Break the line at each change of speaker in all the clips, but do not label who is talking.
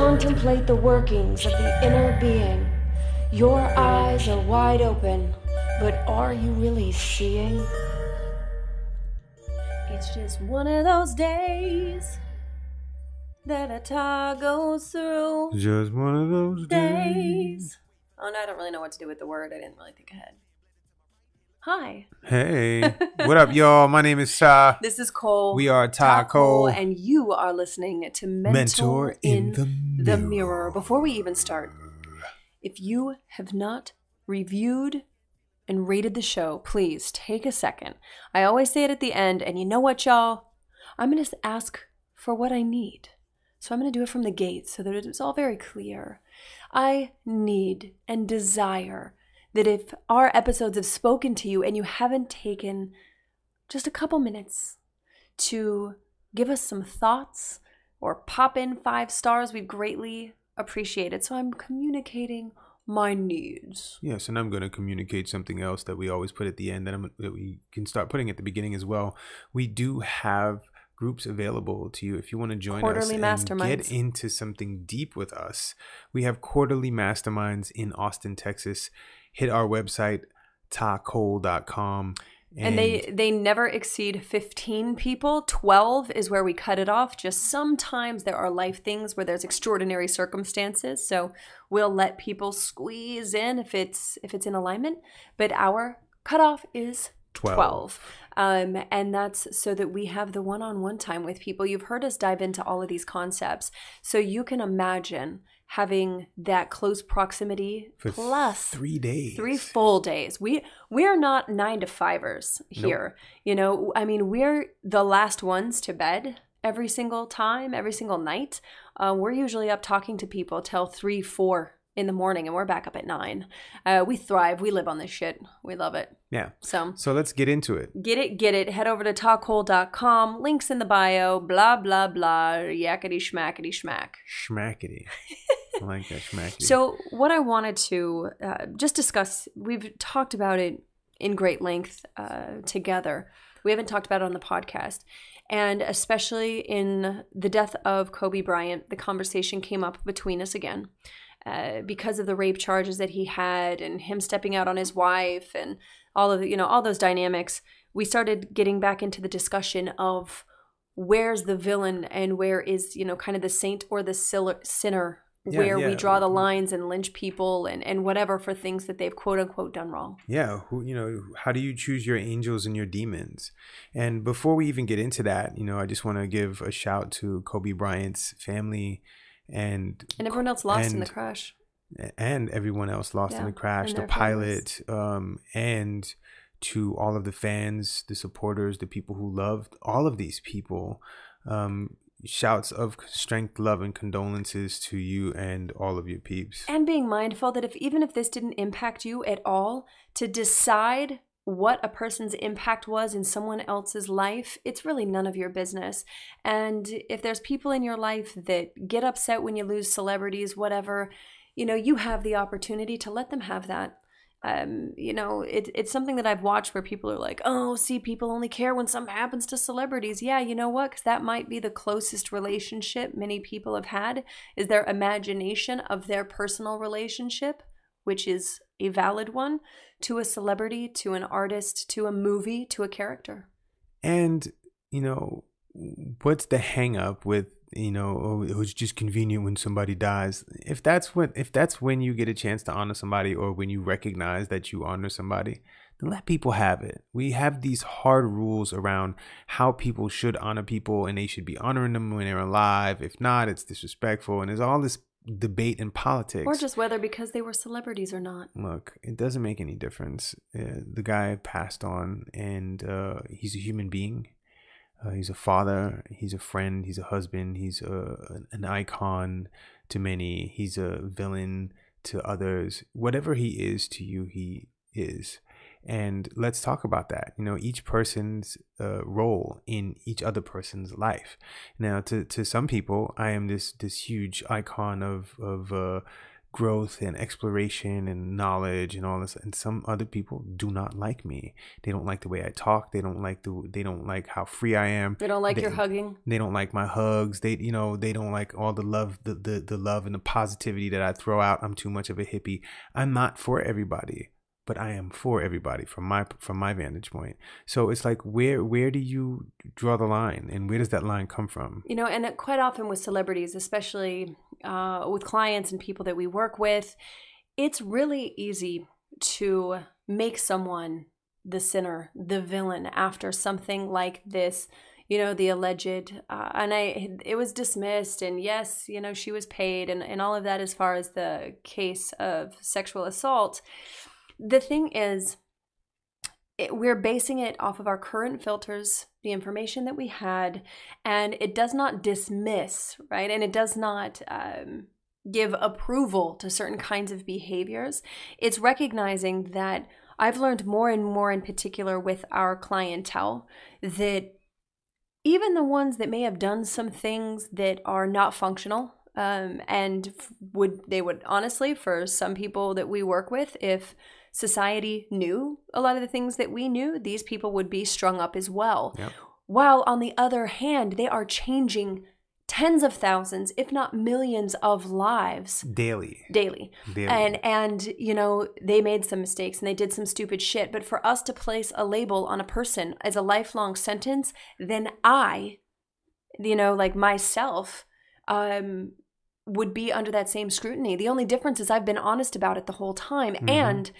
contemplate the workings of the inner being. Your eyes are wide open, but are you really seeing? It's just one of those days that a tie goes through.
Just one of those days.
Oh, no, I don't really know what to do with the word. I didn't really think ahead. Hi.
Hey, what up, y'all? My name is Ty.
This is Cole.
We are Ty Cole.
And you are listening to Mentor in the Mirror. Before we even start, if you have not reviewed and rated the show, please take a second. I always say it at the end, and you know what, y'all? I'm going to ask for what I need. So I'm going to do it from the gate so that it's all very clear. I need and desire that if our episodes have spoken to you and you haven't taken just a couple minutes to give us some thoughts or pop in 5 stars, we'd greatly appreciate it. So I'm communicating my needs.
Yes, and I'm going to communicate something else that we always put at the end that we can start putting at the beginning as well. We do have groups available to you if you want to join
quarterly
us and
masterminds.
Get into something deep with us. We have quarterly masterminds in Austin, Texas. Hit our website, tycole.com.
And they never exceed 15 people. 12 is where we cut it off. Just sometimes there are life things where there's extraordinary circumstances. So we'll let people squeeze in if it's in alignment. But our cutoff is 12. And that's so that we have the one-on-one time with people. You've heard us dive into all of these concepts. So you can imagine having that close proximity for plus
3 days,
3 full days. We're not 9-to-5ers here. Nope. You know, I mean, we're the last ones to bed every single time, every single night. We're usually up talking to people till 3, 4 in the morning, and we're back up at 9. We thrive. We live on this shit. We love it.
Yeah.
So
let's get into it.
Get it. Head over to talkhole.com. Links in the bio. Blah, blah, blah. Yakety schmackety schmack.
Schmackety. I like that, schmackety.
So what I wanted to just discuss, we've talked about it in great length together. We haven't talked about it on the podcast. And especially in the death of Kobe Bryant, the conversation came up between us again. Because of the rape charges that he had and him stepping out on his wife and all of all those dynamics, we started getting back into the discussion of where's the villain and where is, kind of the saint or the sinner, where we draw the lines and lynch people and whatever for things that they've quote unquote done wrong. Yeah.
How do you choose your angels and your demons? And before we even get into that, I just want to give a shout to Kobe Bryant's family and
everyone else lost in the crash.
And everyone else lost in the crash, the pilot, and to all of the fans, the supporters, the people who loved all of these people. Shouts of strength, love, and condolences to you and all of your peeps.
And being mindful that even if this didn't impact you at all, to decide what a person's impact was in someone else's life, it's really none of your business. And if there's people in your life that get upset when you lose celebrities, whatever, you have the opportunity to let them have that. It's something that I've watched where people are like, oh, see, people only care when something happens to celebrities. Yeah, you know what? Because that might be the closest relationship many people have had, is their imagination of their personal relationship, which is a valid one, to a celebrity, to an artist, to a movie, to a character.
And, what's the hang up with, it was just convenient when somebody dies. If that's when you get a chance to honor somebody, or when you recognize that you honor somebody, then let people have it. We have these hard rules around how people should honor people, and they should be honoring them when they're alive. If not, it's disrespectful. And there's all this debate in politics,
or just whether because they were celebrities or not.
Look, it doesn't make any difference. The guy passed on, and he's a human being. He's a father, he's a friend, he's a husband, he's an icon to many, he's a villain to others. Whatever he is to you, he is. And let's talk about that. Each person's role in each other person's life. Now, to some people, I am this huge icon of growth and exploration and knowledge and all this. And some other people do not like me. They don't like the way I talk. They don't like how free I am.
They don't like your hugging.
They don't like my hugs. They don't like all the love, the love and the positivity that I throw out. I'm too much of a hippie. I'm not for everybody, but I am for everybody from my vantage point. So it's like, where do you draw the line, and where does that line come from?
And quite often with celebrities, especially with clients and people that we work with, it's really easy to make someone the sinner, the villain after something like this. The alleged, it was dismissed, and yes, she was paid, and all of that as far as the case of sexual assault. The thing is, we're basing it off of our current filters, the information that we had, and it does not dismiss, right? And it does not give approval to certain kinds of behaviors. It's recognizing that I've learned more and more, in particular with our clientele, that even the ones that may have done some things that are not functional, and they would honestly, for some people that we work with, if society knew a lot of the things that we knew, these people would be strung up as well.
Yep.
While on the other hand, they are changing tens of thousands, if not millions of lives daily. And they made some mistakes and they did some stupid shit. But for us to place a label on a person as a lifelong sentence, then I, like myself, would be under that same scrutiny. The only difference is I've been honest about it the whole time. Mm-hmm. And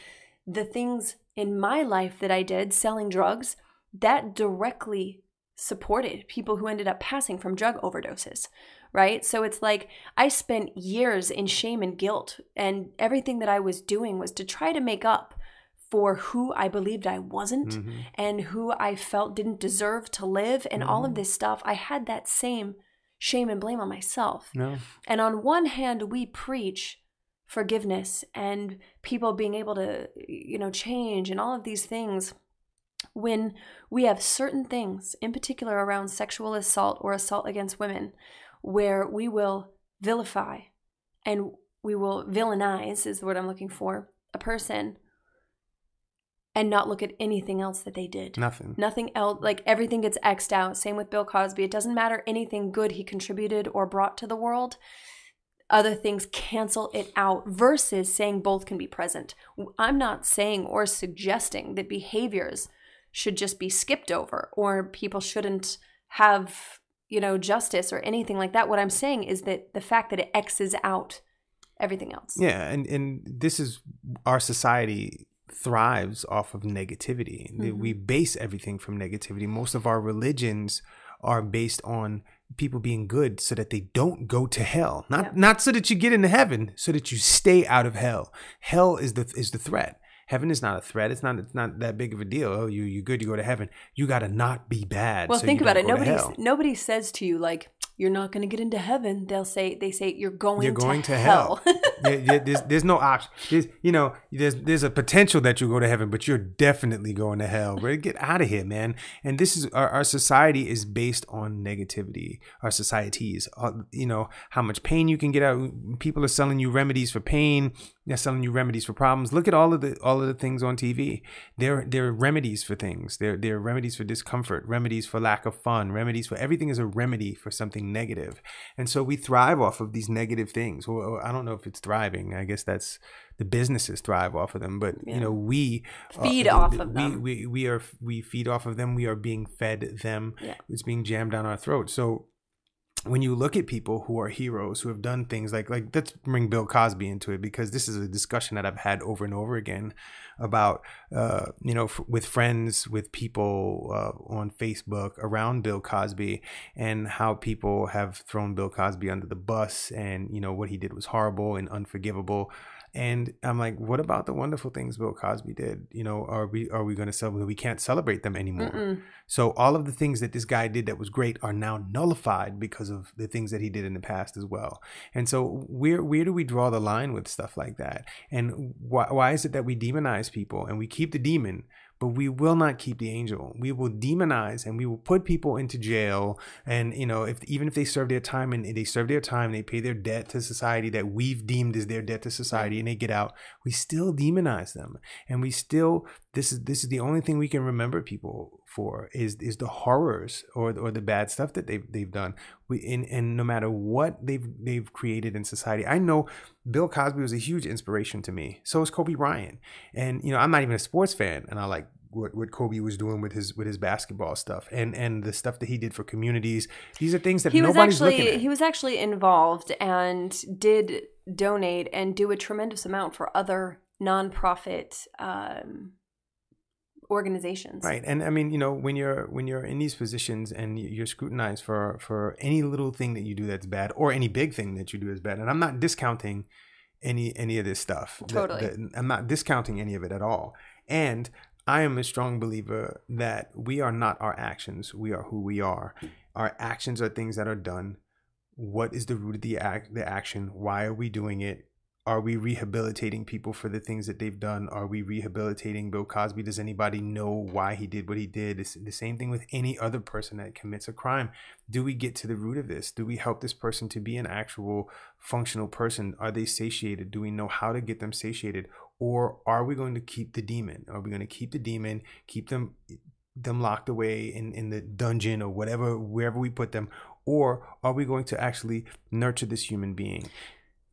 the things in my life that I did, selling drugs, that directly supported people who ended up passing from drug overdoses, right? So it's like I spent years in shame and guilt, and everything that I was doing was to try to make up for who I believed I wasn't, mm-hmm. and who I felt didn't deserve to live, and mm-hmm. all of this stuff. I had that same shame and blame on myself.
No.
And on one hand, we preach forgiveness and people being able to, change and all of these things. When we have certain things, in particular around sexual assault or assault against women, where we will vilify and we will villainize, is the word I'm looking for, a person, and not look at anything else that they did. Nothing else. Like everything gets X'd out. Same with Bill Cosby. It doesn't matter anything good he contributed or brought to the world. Other things cancel it out, versus saying both can be present. I'm not saying or suggesting that behaviors should just be skipped over or people shouldn't have, justice or anything like that. What I'm saying is that the fact that it X's out everything else.
Yeah. And this is our society thrives off of negativity. Mm-hmm. We base everything from negativity. Most of our religions are based on people being good so that they don't go to hell. Not so that you get into heaven, so that you stay out of hell. Hell is the threat. Heaven is not a threat. It's not that big of a deal. Oh, you're good, you go to heaven. You got to not be bad.
Well, so think about it. Nobody says to you like, you're not going to get into heaven. They say you're going to hell. There's
no option. There's a potential that you go to heaven, but you're definitely going to hell. Right? Get out of here, man. And this is our society is based on negativity. Our societies, how much pain you can get out. People are selling you remedies for pain. They're selling you remedies for problems. Look at all of the things on TV. They're remedies for things. They're remedies for discomfort, remedies for lack of fun, remedies for everything is a remedy for something negative. And so we thrive off of these negative things. Well, I don't know if it's thriving. I guess that's the businesses thrive off of them. But we
feed off of them.
We feed off of them. We are being fed them. Yeah. It's being jammed down our throats. So when you look at people who are heroes, who have done things like let's bring Bill Cosby into it, because this is a discussion that I've had over and over again about, with friends, with people on Facebook around Bill Cosby, and how people have thrown Bill Cosby under the bus, and, what he did was horrible and unforgivable. And I'm like, what about the wonderful things Bill Cosby did? Are we going to celebrate? We can't celebrate them anymore. Mm-mm. So all of the things that this guy did that was great are now nullified because of the things that he did in the past as well. And so where do we draw the line with stuff like that? And why is it that we demonize people and we keep the demon, but we will not keep the angel. We will demonize and we will put people into jail. And, you know, even if they serve their time and they pay their debt to society that we've deemed as their debt to society, and they get out, we still demonize them. And we still, this is the only thing we can remember people for is the horrors or the bad stuff that they've done. And no matter what they've created in society. I know Bill Cosby was a huge inspiration to me. So is Kobe Bryant. And, you know, I'm not even a sports fan, and I like what Kobe was doing with his basketball stuff and the stuff that he did for communities. These are things that nobody's looking at.
He was actually involved and did donate and do a tremendous amount for other nonprofit organizations.
Right. And I mean, you know, when you're in these positions and you're scrutinized for any little thing that you do that's bad, or any big thing that you do is bad. And I'm not discounting any of this stuff.
Totally.
I'm not discounting any of it at all. And I am a strong believer that we are not our actions. We are who we are. Our actions are things that are done. What is the root of the action? Why are we doing it? Are we rehabilitating people for the things that they've done? Are we rehabilitating Bill Cosby? Does anybody know why he did what he did? It's the same thing with any other person that commits a crime. Do we get to the root of this? Do we help this person to be an actual functional person? Are they satiated? Do we know how to get them satiated? Or are we going to keep the demon? Are we going to keep the demon, keep them locked away in the dungeon or whatever, wherever we put them? Or are we going to actually nurture this human being?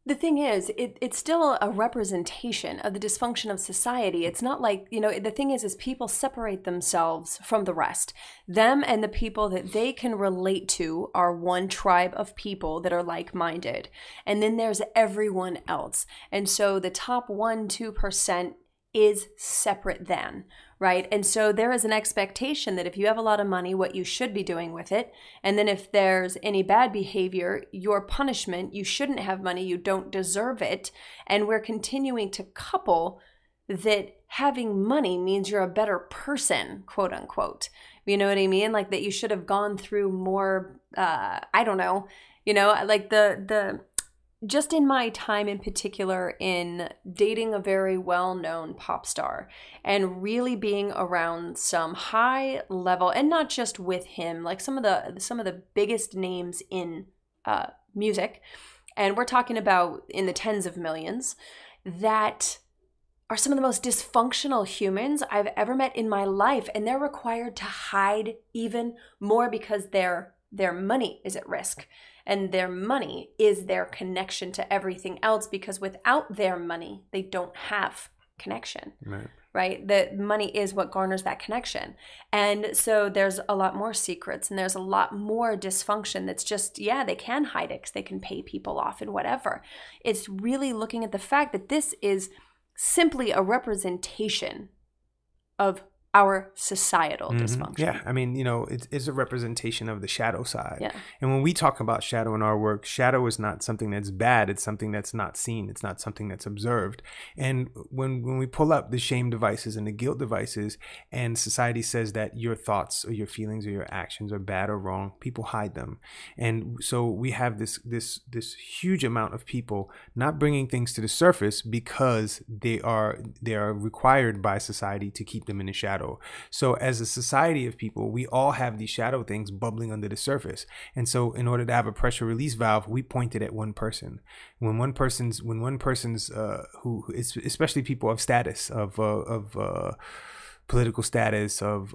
The thing is, it's still a representation of the dysfunction of society. It's not like, you know, the thing is people separate themselves from the rest. Them and the people that they can relate to are one tribe of people that are like-minded. And then there's everyone else. And so the top 1-2% is separate than, right? And so there is an expectation that if you have a lot of money, what you should be doing with it. And then if there's any bad behavior, your punishment, you shouldn't have money, you don't deserve it. And we're continuing to couple that having money means you're a better person, quote unquote. You know what I mean? Like that you should have gone through more, I don't know, you know, like just in my time in particular in dating a very well-known pop star and really being around some high level, and not just with him, like some of the biggest names in music, and we're talking about in the tens of millions, that are some of the most dysfunctional humans I've ever met in my life, and they're required to hide even more because their money is at risk. And their money is their connection to everything else, because without their money, they don't have connection, right? The money is what garners that connection. And so there's a lot more secrets and there's a lot more dysfunction that's just, yeah, they can hide it because they can pay people off and whatever. It's really looking at the fact that this is simply a representation of our societal dysfunction.
Yeah, I mean, you know, it's a representation of the shadow side.
Yeah.
And when we talk about shadow in our work, shadow is not something that's bad. It's something that's not seen. It's not something that's observed. And when we pull up the shame devices and the guilt devices, and society says that your thoughts or your feelings or your actions are bad or wrong, people hide them. And so we have this huge amount of people not bringing things to the surface because they are required by society to keep them in the shadow. So as a society of people, we all have these shadow things bubbling under the surface. And so in order to have a pressure release valve, we point it at one person. When one person's who especially people of status, of political status, of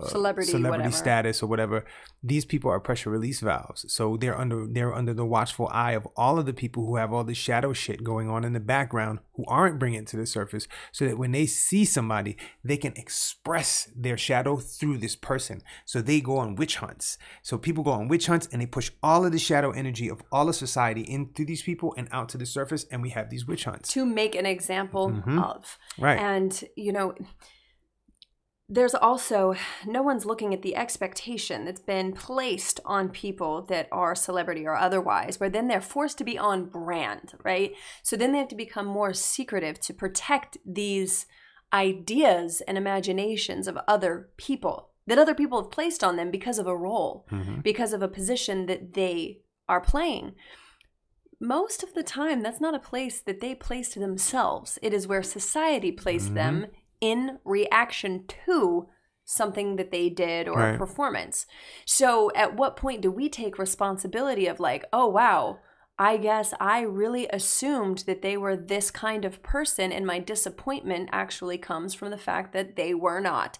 celebrity status or whatever, these people are pressure release valves. So they're under the watchful eye of all of the people who have all this shadow shit going on in the background, who aren't bringing it to the surface, so that when they see somebody, they can express their shadow through this person. So they go on witch hunts. So people go on witch hunts and they push all of the shadow energy of all of society into these people and out to the surface, and we have these witch hunts
to make an example of.
Right.
And you know, there's also, no one's looking at the expectation that's been placed on people that are celebrity or otherwise, where then they're forced to be on brand, right? So then they have to become more secretive to protect these ideas and imaginations of other people that other people have placed on them because of a role, because of a position that they are playing. Most of the time, that's not a place that they placed themselves. It is where society placed them in reaction to something that they did or a performance. So at what point do we take responsibility of like, oh, wow, I guess I really assumed that they were this kind of person, and my disappointment actually comes from the fact that they were not,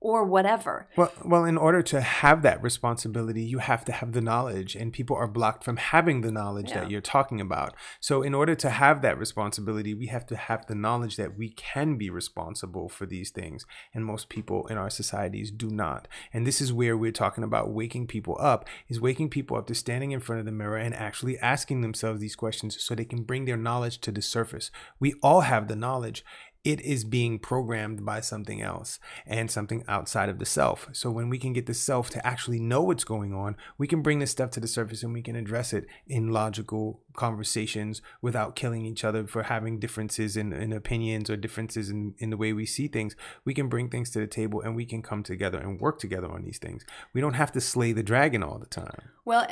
or whatever.
Well, in order to have that responsibility, you have to have the knowledge, and people are blocked from having the knowledge that you're talking about. So in order to have that responsibility, we have to have the knowledge that we can be responsible for these things. And most people in our societies do not. And this is where we're talking about waking people up, is waking people up to standing in front of the mirror and actually asking themselves these questions so they can bring their knowledge to the surface. We all have the knowledge. It is being programmed by something else and something outside of the self. So when we can get the self to actually know what's going on, we can bring this stuff to the surface and we can address it in logical conversations without killing each other for having differences in opinions or differences in the way we see things. We can bring things to the table and we can come together and work together on these things. We don't have to slay the dragon all the time.
Well,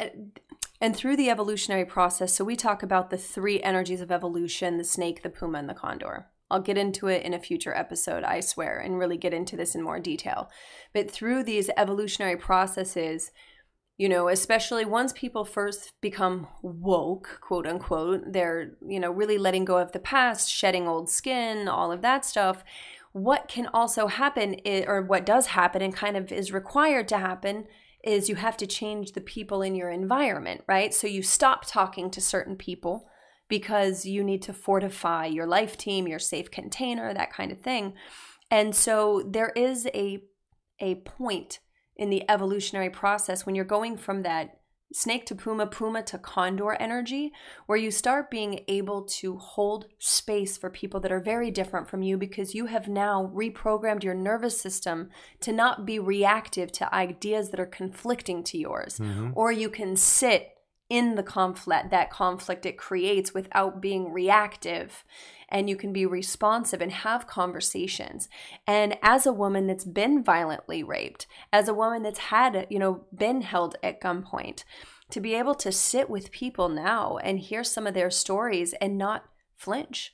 and through the evolutionary process, so we talk about the 3 energies of evolution: the snake, the puma, and the condor. I'll get into it in a future episode, I swear, and really get into this in more detail. But through these evolutionary processes, you know, especially once people first become woke, quote unquote, they're, you know, really letting go of the past, shedding old skin, all of that stuff. What can also happen or what does happen and kind of is required to happen is you have to change the people in your environment, right? So you stop talking to certain people because you need to fortify your life team, your safe container, that kind of thing. And so there is a point in the evolutionary process when you're going from that snake to puma, puma to condor energy, where you start being able to hold space for people that are very different from you, because you have now reprogrammed your nervous system to not be reactive to ideas that are conflicting to yours. Mm-hmm. Or you can sit in the conflict it creates without being reactive, and you can be responsive and have conversations. And as a woman that's been violently raped, as a woman that's had, you know, been held at gunpoint, to be able to sit with people now and hear some of their stories and not flinch,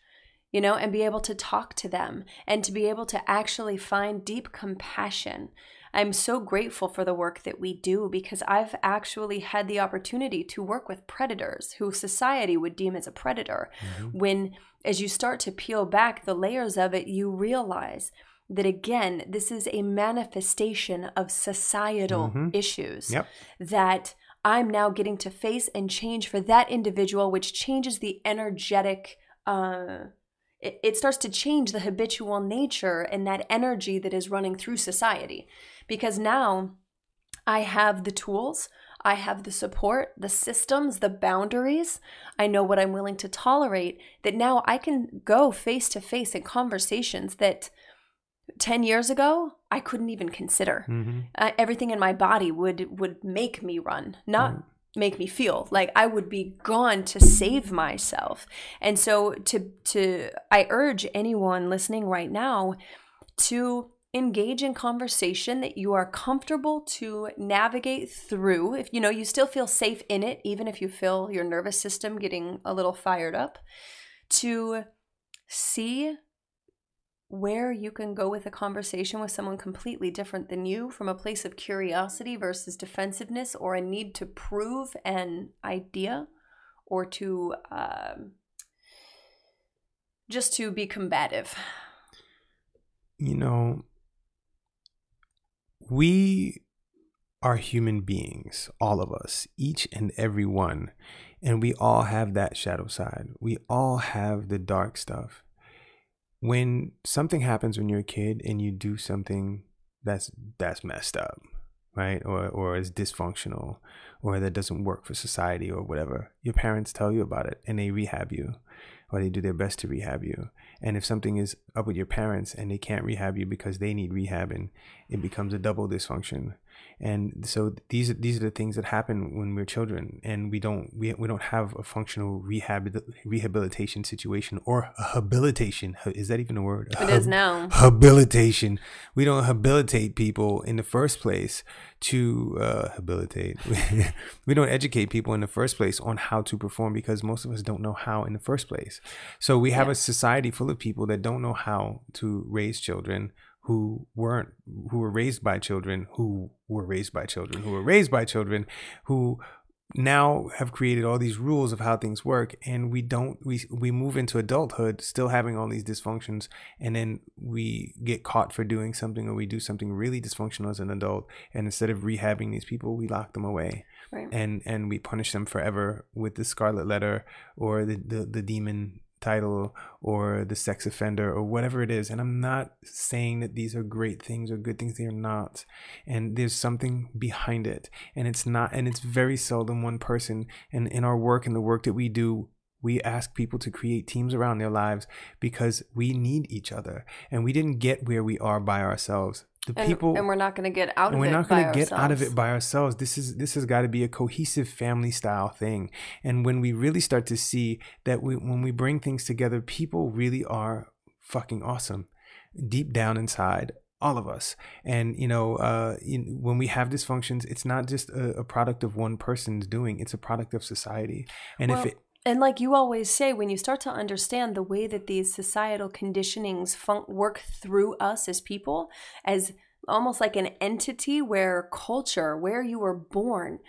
you know, and be able to talk to them and to be able to actually find deep compassion. I'm so grateful for the work that we do, because I've actually had the opportunity to work with predators who society would deem as a predator. Mm-hmm. When, as you start to peel back the layers of it, you realize that, again, this is a manifestation of societal issues that I'm now getting to face and change for that individual, which changes the energetic it starts to change the habitual nature and that energy that is running through society. Because now I have the tools, I have the support, the systems, the boundaries. I know what I'm willing to tolerate, that now I can go face to face in conversations that 10 years ago I couldn't even consider. Mm-hmm. Everything in my body would make me run, not make me feel like I would be gone to save myself. And so I urge anyone listening right now to engage in conversation that you are comfortable to navigate through. If you know you still feel safe in it, even if you feel your nervous system getting a little fired up, to see where you can go with a conversation with someone completely different than you, from a place of curiosity versus defensiveness or a need to prove an idea, or to just to be combative.
You know, we are human beings, all of us, each and every one, and we all have that shadow side. We all have the dark stuff. When something happens when you're a kid and you do something that's messed up, right? Or is dysfunctional, or that doesn't work for society or whatever, your parents tell you about it and they rehab you, or they do their best to rehab you. And if something is up with your parents and they can't rehab you because they need rehab, and it becomes a double dysfunction. And so these are the things that happen when we're children, and we don't have a functional rehabilitation situation or a habilitation. Is that even a word?
It is now.
Habilitation. We don't habilitate people in the first place to habilitate. We don't educate people in the first place on how to perform, because most of us don't know how in the first place. So we have a society full of people that don't know how to raise children, who were raised by children, who were raised by children, who were raised by children, who now have created all these rules of how things work. And we move into adulthood still having all these dysfunctions, and then we get caught for doing something, or we do something really dysfunctional as an adult, and instead of rehabbing these people, we lock them away. Right. And we punish them forever with the scarlet letter, or the demon title, or the sex offender, or whatever it is. And I'm not saying that these are great things or good things. They are not. And there's something behind it, and it's very seldom one person. And in our work and the work that we do, we ask people to create teams around their lives, because we need each other, and we didn't get where we are by ourselves.
And we're not going to get out of it by ourselves. We're not going to get
out of it by ourselves. This has got to be a cohesive family style thing. And when we really start to see that when we bring things together, people really are fucking awesome deep down inside, all of us. And, when we have dysfunctions, it's not just a product of one person's doing. It's a product of society. And
and like you always say, when you start to understand the way that these societal conditionings work through us as people, as almost like an entity where culture, where you were born,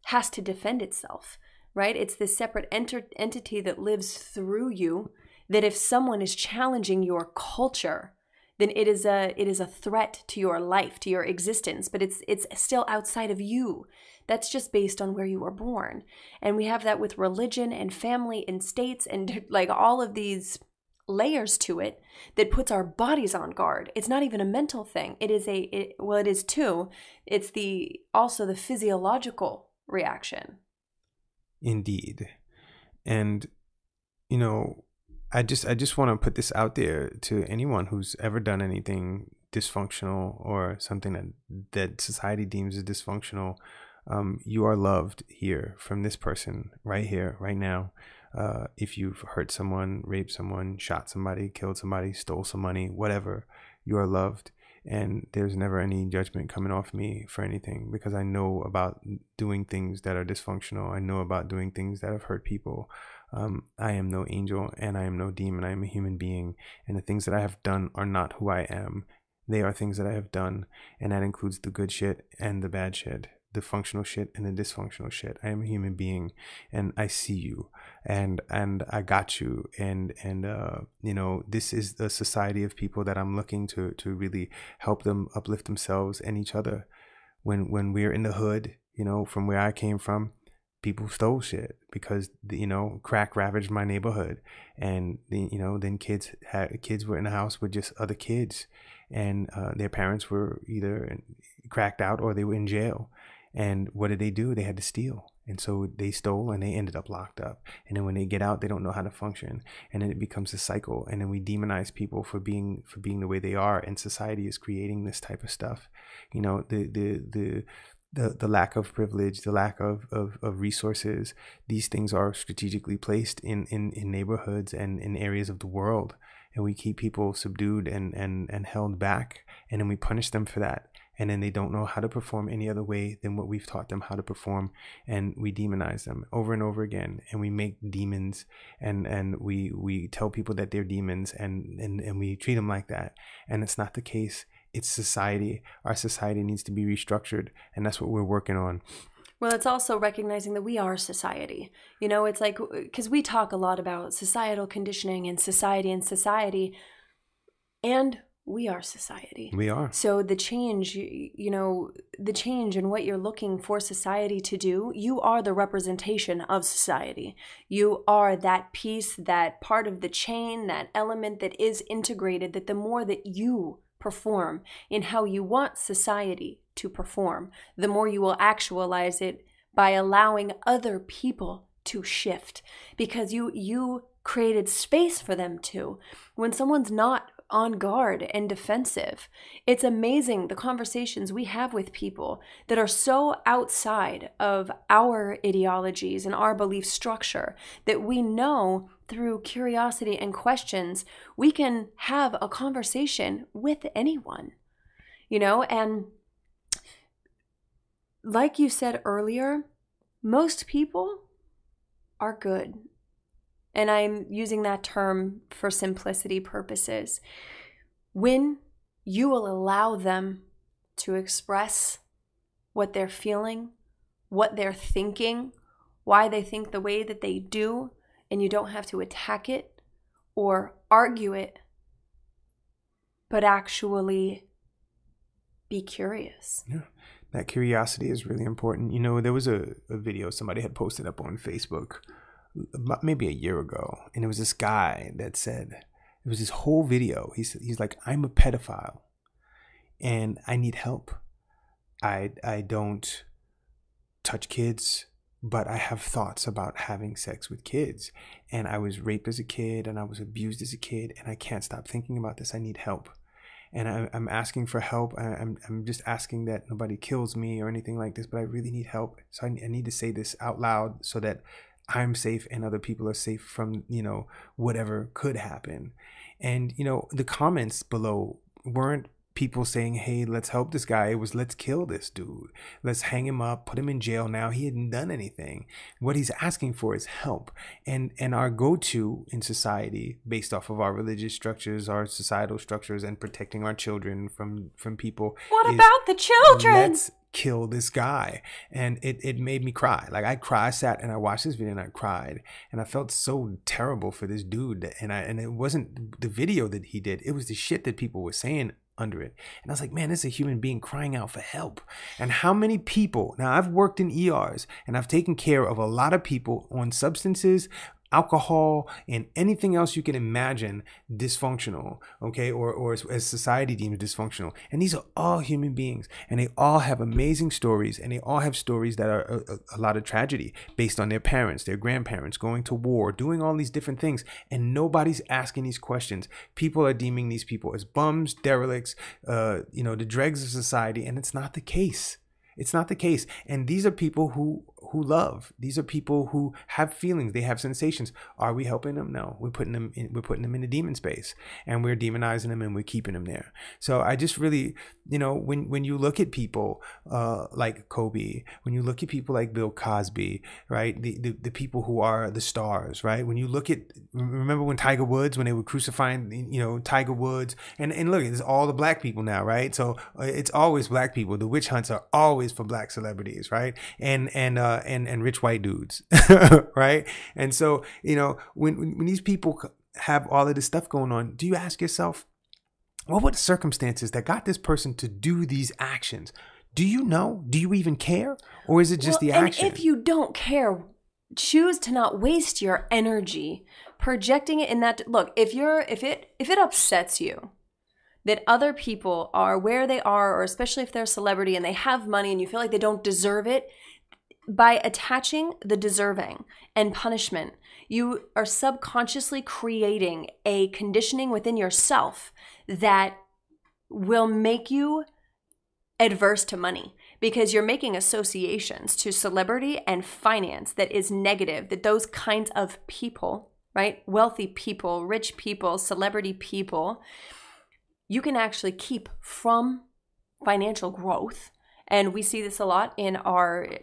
has to defend itself, right? It's this separate entity that lives through you, that if someone is challenging your culture, then it is a threat to your life, to your existence, but it's still outside of you. That's just based on where you were born. And we have that with religion and family and states and like all of these layers to it that puts our bodies on guard. It's not even a mental thing. It is too. It's also the physiological reaction.
Indeed. And, I just want to put this out there to anyone who's ever done anything dysfunctional or something that society deems as dysfunctional. You are loved here from this person right here, right now. If you've hurt someone, raped someone, shot somebody, killed somebody, stole some money, whatever, you are loved. And there's never any judgment coming off me for anything, because I know about doing things that are dysfunctional. I know about doing things that have hurt people. I am no angel, and I am no demon. I am a human being. And the things that I have done are not who I am. They are things that I have done. And that includes the good shit and the bad shit, the functional shit and the dysfunctional shit. I am a human being, and I see you, and I got you. And this is the society of people that I'm looking to really help them uplift themselves and each other. When we're in the hood, from where I came from, people stole shit because, crack ravaged my neighborhood. And, then kids were in the house with just other kids, and their parents were either cracked out or they were in jail. And what did they do? They had to steal. And so they stole, and they ended up locked up. And then when they get out, they don't know how to function. And then it becomes a cycle. And then we demonize people for being the way they are. And society is creating this type of stuff. The lack of privilege, the lack of resources, these things are strategically placed in neighborhoods and in areas of the world. And we keep people subdued and held back. And then we punish them for that. And then they don't know how to perform any other way than what we've taught them how to perform. And we demonize them over and over again. And we make demons, and we tell people that they're demons, and we treat them like that. And it's not the case. It's society. Our society needs to be restructured. And that's what we're working on.
Well, it's also recognizing that we are society. It's like, because we talk a lot about societal conditioning and society, and we are society.
We are.
So the change, the change in what you're looking for society to do, you are the representation of society. You are that piece, that part of the chain, that element that is integrated, that the more that you perform in how you want society to perform, the more you will actualize it by allowing other people to shift, because you created space for them to. When someone's not on guard and defensive. It's amazing the conversations we have with people that are so outside of our ideologies and our belief structure that we know through curiosity and questions, we can have a conversation with anyone, you know? And like you said earlier, most people are good. And I'm using that term for simplicity purposes. When you will allow them to express what they're feeling, what they're thinking, why they think the way that they do, and you don't have to attack it or argue it, but actually be curious.
Yeah. That curiosity is really important. You know, there was a video somebody had posted up on Facebook maybe a year ago, and it was this guy that said, it was this whole video. He's like, I'm a pedophile and I need help. I don't touch kids, but I have thoughts about having sex with kids. And I was raped as a kid and I was abused as a kid, and I can't stop thinking about this. I need help. And I'm asking for help. I'm just asking that nobody kills me or anything like this, but I really need help. So I need to say this out loud so that I'm safe and other people are safe from, you know, whatever could happen. And, you know, the comments below weren't people saying, hey, let's help this guy. It was, let's kill this dude. Let's hang him up, put him in jail now. He hadn't done anything. What he's asking for is help. And our go-to in society, based off of our religious structures, our societal structures, and protecting our children from people.
What about the children?
Let's kill this guy. And it made me cry. Like I sat and I watched this video and I cried, and I felt so terrible for this dude. And it wasn't the video that he did. It was the shit that people were saying under it. And I was like, man, this is a human being crying out for help. And how many people, now I've worked in ERs and I've taken care of a lot of people on substances, alcohol, and anything else you can imagine dysfunctional, okay, or as society deems dysfunctional. And these are all human beings, and they all have amazing stories, and they all have stories that are a lot of tragedy based on their parents, their grandparents, going to war, doing all these different things, and nobody's asking these questions. People are deeming these people as bums, derelicts, you know, the dregs of society, and it's not the case. It's not the case. And these are people who love. These are people who have feelings. They have sensations. Are we helping them? No. We're putting them in the demon space, and we're demonizing them, and we're keeping them there. So I just really, you know, when you look at people like Kobe, when you look at people like Bill Cosby, right? The people who are the stars, right? When you look at, remember when Tiger Woods, when they were crucifying, you know, Tiger Woods, and look, it's all the black people now, right? So it's always black people. The witch hunts are always for black celebrities, right? And rich white dudes, right? And so, you know, when these people have all of this stuff going on, do you ask yourself, what were the circumstances that got this person to do these actions? Do you know? Do you even care? Or is it just the action?
And if you don't care, choose to not waste your energy projecting it in that. Look, if it upsets you that other people are where they are, or especially if they're a celebrity and they have money and you feel like they don't deserve it, by attaching the deserving and punishment, you are subconsciously creating a conditioning within yourself that will make you adverse to money, because you're making associations to celebrity and finance that is negative, that those kinds of people, right? Wealthy people, rich people, celebrity people, you can actually keep from financial growth. And we see this a lot in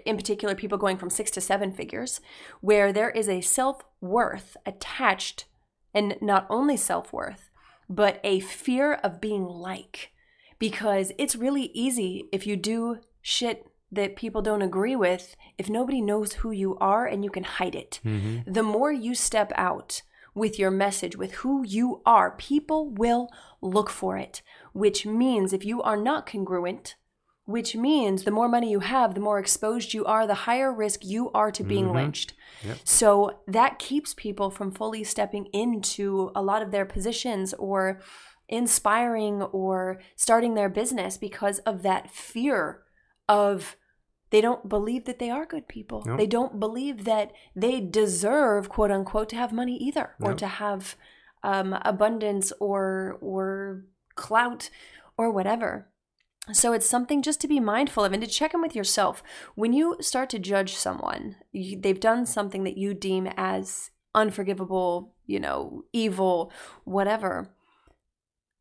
particular, people going from 6 to 7 figures, where there is a self-worth attached, and not only self-worth, but a fear of being like, because it's really easy if you do shit that people don't agree with, if nobody knows who you are and you can hide it. Mm-hmm. The more you step out with your message, with who you are, people will look for it, which means if you are not congruent, which means the more money you have, the more exposed you are, the higher risk you are to being lynched. Yep. So that keeps people from fully stepping into a lot of their positions or inspiring or starting their business, because of that fear of, they don't believe that they are good people. Nope. They don't believe that they deserve, quote unquote, to have money either, or to have abundance or clout or whatever. So it's something just to be mindful of and to check in with yourself. When you start to judge someone, they've done something that you deem as unforgivable, evil, whatever.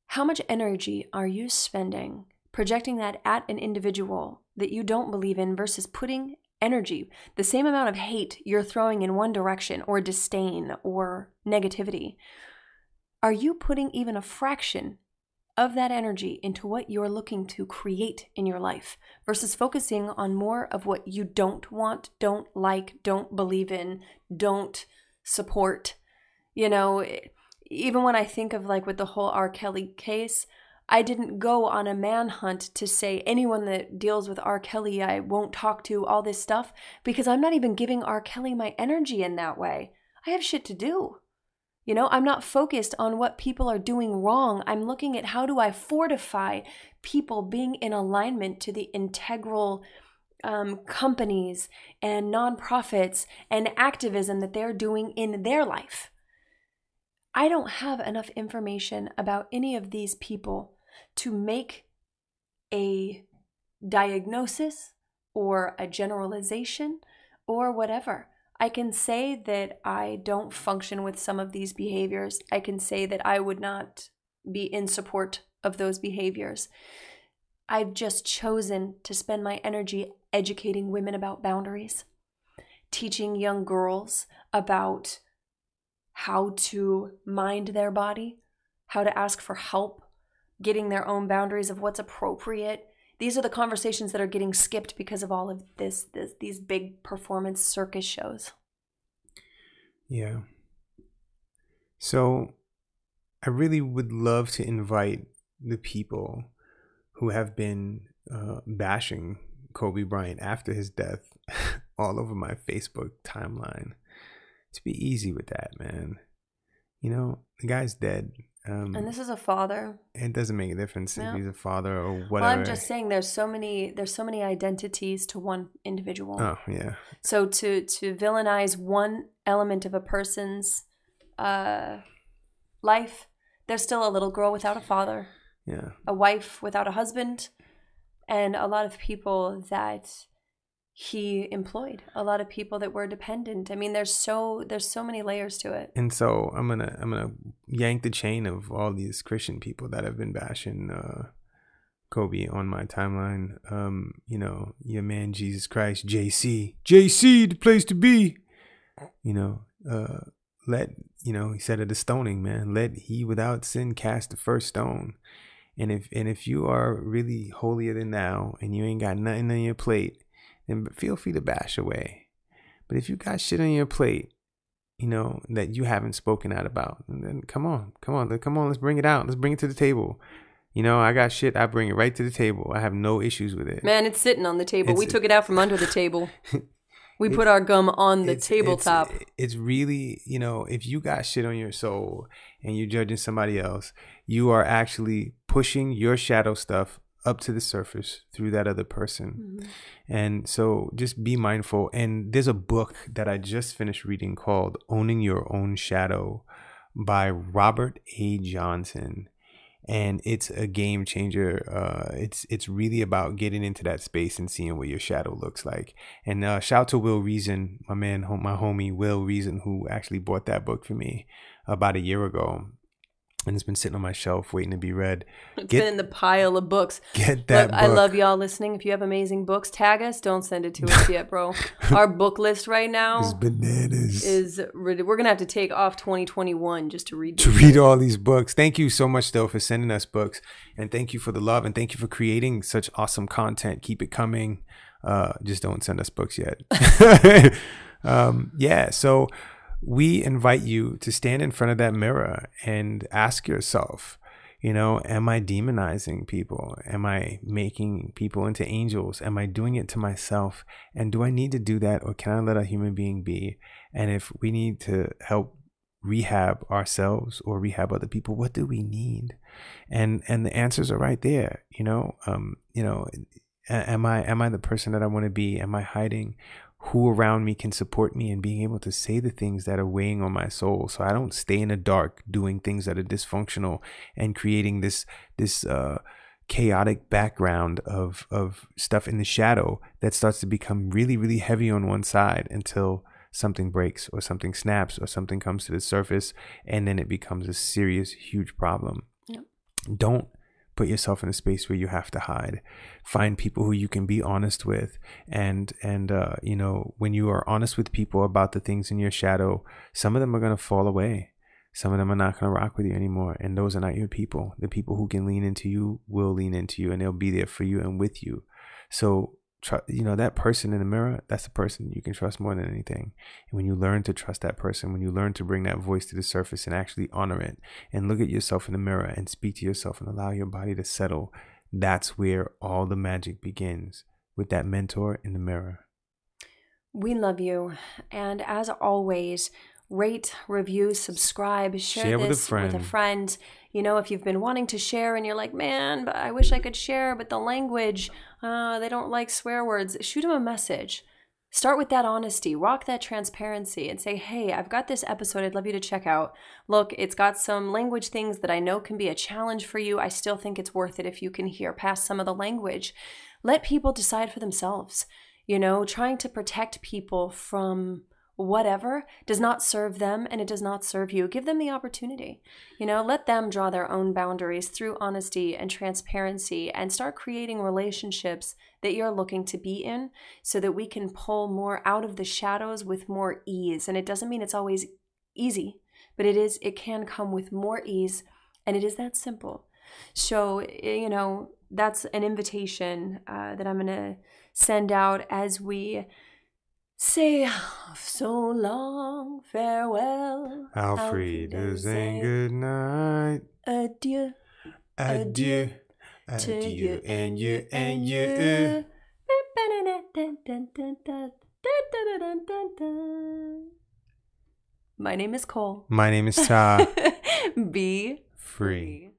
How much energy are you spending projecting that at an individual that you don't believe in versus putting energy, the same amount of hate you're throwing in one direction or disdain or negativity? Are you putting even a fraction of that energy into what you're looking to create in your life versus focusing on more of what you don't want, don't like, don't believe in, don't support? Even when I think of like with the whole R. Kelly case, I didn't go on a manhunt to say anyone that deals with R. Kelly I won't talk to, all this stuff, because I'm not even giving R. Kelly my energy in that way. I have shit to do. I'm not focused on what people are doing wrong. I'm looking at how do I fortify people being in alignment to the integral companies and nonprofits and activism that they're doing in their life. I don't have enough information about any of these people to make a diagnosis or a generalization or whatever. I can say that I don't function with some of these behaviors. I can say that I would not be in support of those behaviors. I've just chosen to spend my energy educating women about boundaries, teaching young girls about how to mind their body, how to ask for help, getting their own boundaries of what's appropriate. These are the conversations that are getting skipped because of all of these big performance circus shows.
Yeah. So I really would love to invite the people who have been bashing Kobe Bryant after his death all over my Facebook timeline to be easy with that, man. The guy's dead.
And this is a father.
It doesn't make a difference if he's a father or whatever.
Well, I'm just saying there's so many identities to one individual.
Oh, yeah.
So to villainize one element of a person's life, there's still a little girl without a father.
Yeah.
A wife without a husband, and a lot of people that he employed, a lot of people that were dependent. I mean, there's so many layers to it.
And so I'm gonna yank the chain of all these Christian people that have been bashing Kobe on my timeline. Your man Jesus Christ, JC, the place to be. He said at the stoning, man, let he without sin cast the first stone. And if you are really holier than thou and you ain't got nothing on your plate, then feel free to bash away. But if you got shit on your plate, that you haven't spoken out about, then come on, let's bring it out. Let's bring it to the table. I got shit, I bring it right to the table. I have no issues with it.
Man, it's sitting on the table. We took it out from under the table. We put our gum on the tabletop.
It's really, if you got shit on your soul and you're judging somebody else, you are actually pushing your shadow stuff up to the surface through that other person. Mm-hmm. And so just be mindful. And there's a book that I just finished reading called Owning Your Own Shadow by Robert A. Johnson. And it's a game changer. It's really about getting into that space and seeing what your shadow looks like. And shout out to Will Reason, my homie Will Reason, who actually bought that book for me about a year ago. And it's been sitting on my shelf waiting to be read.
It's been in the pile of books.
Get that book.
I love y'all listening. If you have amazing books, tag us. Don't send it to us yet, bro. Our book list right now
is bananas.
We're going to have to take off 2021 just to read
all these books. Thank you so much, though, for sending us books. And thank you for the love. And thank you for creating such awesome content. Keep it coming. Just don't send us books yet. So we invite you to stand in front of that mirror and ask yourself, am I demonizing people? Am I making people into angels? Am I doing it to myself? And do I need to do that, or can I let a human being be? And if we need to help rehab ourselves or rehab other people, what do we need? And the answers are right there. Am I the person that I want to be? Am I hiding? who around me can support me, and being able to say the things that are weighing on my soul, so I don't stay in the dark doing things that are dysfunctional and creating this chaotic background of stuff in the shadow that starts to become really, really heavy on one side until something breaks or something snaps or something comes to the surface, and then it becomes a serious, huge problem.
Yep.
Don't put yourself in a space where you have to hide. Find people who you can be honest with, and you know, when you are honest with people about the things in your shadow, some of them are going to fall away. Some of them are not going to rock with you anymore, and those are not your people. The people who can lean into you will lean into you, and they'll be there for you and with you. So you know, that person in the mirror, that's the person you can trust more than anything. And when you learn to trust that person, when you learn to bring that voice to the surface and actually honor it, and look at yourself in the mirror and speak to yourself and allow your body to settle, that's where all the magic begins, with that mentor in the mirror.
We love you. And as always, rate, review, subscribe, share this with a friend. You know, if you've been wanting to share and you're like, man, but I wish I could share, but the language, they don't like swear words, shoot them a message. Start with that honesty, rock that transparency, and say, hey, I've got this episode I'd love you to check out. Look, it's got some language things that I know can be a challenge for you. I still think it's worth it if you can hear past some of the language. Let people decide for themselves. You know, trying to protect people from whatever does not serve them, and it does not serve you. Give them the opportunity. You know, let them draw their own boundaries through honesty and transparency, and start creating relationships that you're looking to be in, so that we can pull more out of the shadows with more ease. And it doesn't mean it's always easy, but it can come with more ease, and it is that simple. So, you know, that's an invitation that I'm going to send out as we say so long, farewell.
Auf Wiedersehen, good night.
Adieu.
Adieu. Adieu, and you, and you.
My name is Cole.
My name is Ta.
Be
free.